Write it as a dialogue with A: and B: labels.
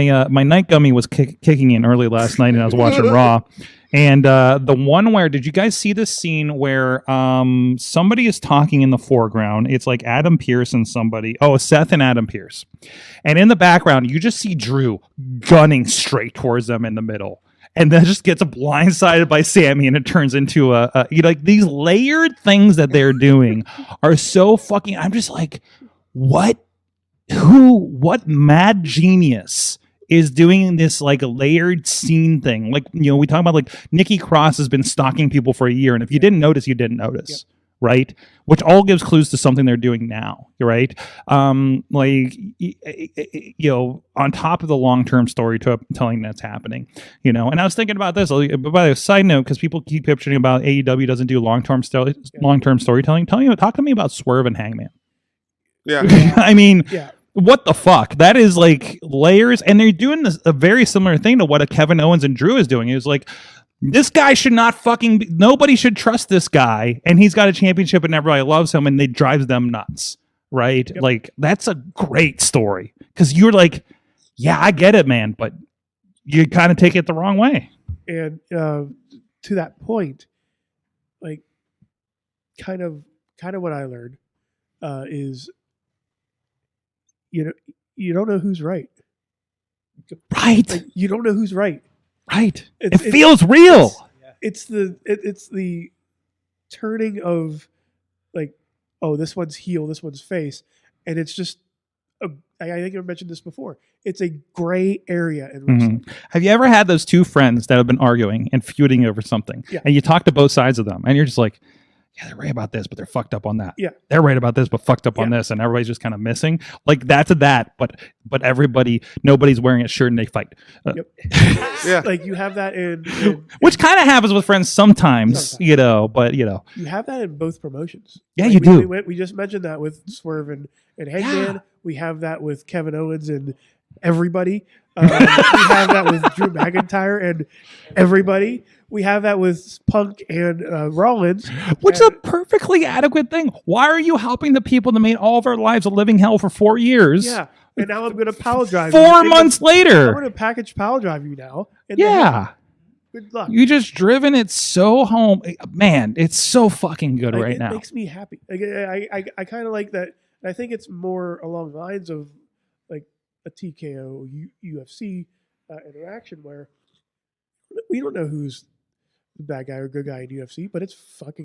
A: my night gummy was kicking in early last night, and I was watching Raw. And the one where, did you guys see this scene where somebody is talking in the foreground? It's like Adam Pearce and somebody. Oh, Seth and Adam Pearce. And in the background, you just see Drew gunning straight towards them in the middle. And then just gets blindsided by Sammy, and it turns into like these layered things that they're doing are so fucking. I'm just like, what mad genius is doing this like a layered scene thing? Like, we talk about like Nikki Cross has been stalking people for a year, and if you didn't notice, you didn't notice. Yep. Right, which all gives clues to something they're doing now, right? On top of the long-term storytelling that's happening, and I was thinking about this. By the way, side note, because people keep pitching about AEW doesn't do long-term storytelling. Talk to me about Swerve and Hangman.
B: Yeah,
A: I mean, what the fuck? That is like layers, and they're doing a very similar thing to what a Kevin Owens and Drew is doing. It was like, this guy should not nobody should trust this guy, and he's got a championship and everybody loves him, and it drives them nuts, right? Yep. Like, that's a great story, because you're like, yeah, I get it, man, but you kind of take it the wrong way.
C: And to that point, like, kind of what I learned is, you don't know who's right.
A: Right.
C: Like, you don't know who's right.
A: Right. It feels real.
C: It's the turning of like, oh, this one's heel, this one's face. And it's just, I think I mentioned this before. It's a gray area in wrestling.
A: Mm-hmm. Have you ever had those two friends that have been arguing and feuding over something? Yeah. And you talk to both sides of them, and you're just like, yeah, they're right about this, but they're fucked up on that.
C: Yeah.
A: They're right about this, but fucked up on this, and everybody's just kind of missing. Like, that's that, but nobody's wearing a shirt and they fight.
C: Yep. Yeah. Like, you have that in
A: which kind of happens with friends sometimes, but you
C: have that in both promotions.
A: Yeah,
C: like,
A: you do.
C: We just mentioned that with Swerve and Hangman. Yeah. We have that with Kevin Owens and everybody. We have that with Drew McIntyre and everybody. We have that with Punk and Rollins.
A: Which is a perfectly adequate thing. Why are you helping the people that made all of our lives a living hell for 4 years?
C: Yeah. And now I'm going to power drive
A: 4 months later.
C: I'm going to package power drive you now.
A: Yeah.
C: Good luck.
A: You just driven it so home. Man, it's so fucking good right now.
C: It makes me happy. Like, I kind of like that. I think it's more along the lines of like a TKO UFC interaction where we don't know who's the bad guy or good guy in UFC, but it's fucking